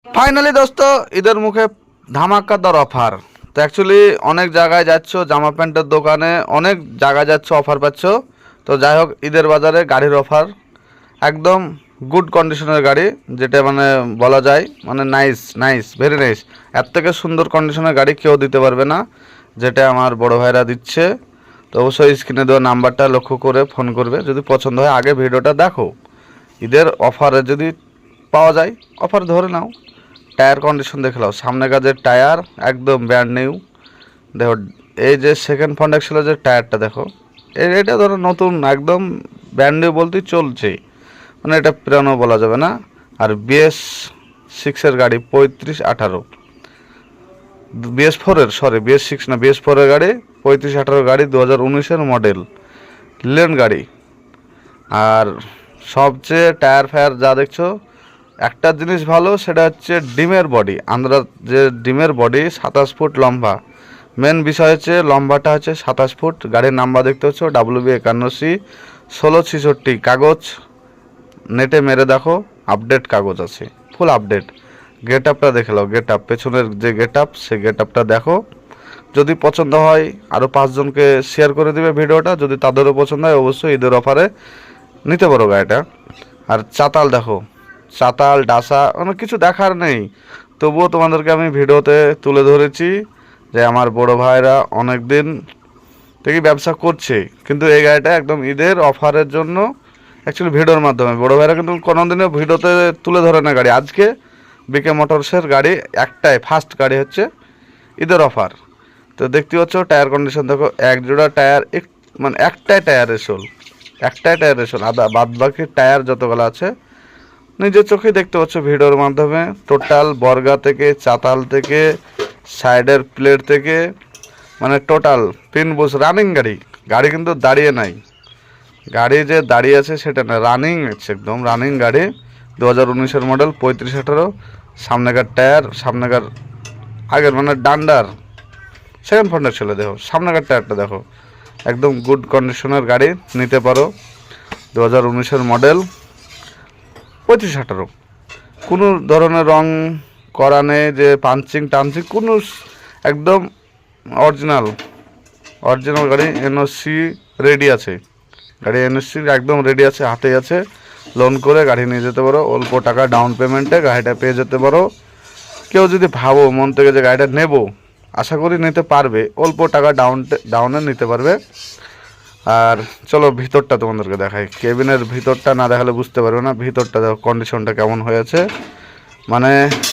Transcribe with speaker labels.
Speaker 1: Finally দোস্ত, ঈদের মুখে ধামাকাদার অফার। তো অ্যাকচুয়ালি অনেক জায়গায় যাচ্ছ, জামা প্যান্টের দোকানে অনেক জায়গায় যাচ্ছ, অফার পাচ্ছ। তো যাই হোক, ঈদের বাজারে গাড়ির অফার একদম গুড কন্ডিশনের গাড়ি, যেটা মানে বলা যায় মানে নাইস নাইস ভেরি নাইস। এর থেকে সুন্দর কন্ডিশনের গাড়ি কেউ দিতে পারবে না, যেটা আমার বড় ভাইরা দিচ্ছে। তো অবশ্যই স্ক্রিনে দেওয়া নাম্বারটা লক্ষ্য করে ফোন করবে, যদি পছন্দ হয়। আগে ভিডিওটা দেখো, ঈদের অফারে যদি পাওয়া যায় অফার ধরে নাও। টায়ার কন্ডিশন দেখে নাও, সামনে কাজের টায়ার একদম ব্র্যান্ড নিউ। দেখো এই যে সেকেন্ড ফ্রন্ট এক্সেলের যে টায়ারটা দেখো, এটা ধরো নতুন একদম ব্র্যান্ড নিউ বলতেই চলছে, মানে এটা পুরানো বলা যাবে না। আর BS6-এর গাড়ি 35-18, BS4-এর সরি BS6 না BS4-এর গাড়ি 35-18 গাড়ি 2019-এর মডেল লেন গাড়ি। আর সবচেয়ে টায়ার ফায়ার যা দেখছো, একটা জিনিস ভালো সেটা হচ্ছে ডিমের বডি। আমরা যে ডিমের বডি 27 ফুট লম্বা, মেন বিষয় হচ্ছে লম্বাটা হচ্ছে 27 ফুট। গাড়ির নাম্বার দেখতে হচ্ছে WB51C 1666। কাগজ নেটে মেরে দেখো, আপডেট কাগজ আছে, ফুল আপডেট। গেট আপটা দেখে নাও, গেট আপ পেছনের যে গেট আপ, সেই গেট আপটা দেখো। যদি পছন্দ হয় আরও 5 জনকে শেয়ার করে দিবে ভিডিওটা, যদি তাদেরও পছন্দ হয় অবশ্যই ঈদের অফারে নিতে পারো গাড়িটা। আর চাতাল দেখো, চাতাল ডাসা অনেক কিছু দেখার নেই, তবুও তোমাদেরকে আমি ভিডিওতে তুলে ধরেছি যে আমার বড় ভাইরা অনেক দিন থেকে ব্যবসা করছে, কিন্তু এই গাড়িটা একদম ঈদের অফারের জন্য অ্যাকচুয়ালি ভিডিওর মাধ্যমে। বড় ভাইরা কিন্তু কোনোদিনও ভিডিওতে তুলে ধরে না গাড়ি। আজকে বিকে মোটরসের গাড়ি একটাই ফার্স্ট গাড়ি হচ্ছে ঈদের অফার। তো দেখতে পাচ্ছ টায়ার কন্ডিশন দেখো, এক জোড়া টায়ার মানে একটাই টায়ারের শোল, একটাই টায়ারের শোল, আদা বাদ বাকি টায়ার যতগুলো আছে নিজের চোখে দেখতে পাচ্ছ ভিডিওর মাধ্যমে। টোটাল বর্গা থেকে, চাতাল থেকে, সাইডের প্লেট থেকে, মানে টোটাল পিন বুস রানিং গাড়ি। গাড়ি কিন্তু দাঁড়িয়ে নাই, গাড়ি যে দাঁড়িয়ে আছে সেটা না, রানিং আছে, একদম রানিং গাড়ি 2019-এর মডেল 35-18। সামনেকার টায়ার, সামনেকার আগের মানে ডান্ডার সেকেন্ড ফ্রন্টের ছেলে দেখো, সামনেকার টায়ারটা দেখো, একদম গুড কন্ডিশনের গাড়ি নিতে পারো। 2019-এর মডেল 35-18, কোনো ধরনের রং করা নেই যে পাঞ্চিং টাঞ্চিং, কোনো একদম অরিজিনাল অরিজিনাল গাড়ি। NOC রেডি আছে, গাড়ি NOC একদম রেডি আছে, হাতে আছে। লোন করে গাড়ি নিয়ে যেতে পারো, অল্প টাকা ডাউন পেমেন্টে গাড়িটা পেয়ে যেতে পারো। কেউ যদি ভাবো মন থেকে যে গাড়িটা নেব, আশা করি নিতে পারবে, অল্প টাকা ডাউনে নিতে পারবে। আর চলো ভিতরটা তোমাদেরকে দেখাই, কেবিনের ভিতরটা না দেখালে বুঝতে পারবে না। ভিতরটা দেখো কন্ডিশনটা কেমন হয়েছে, মানে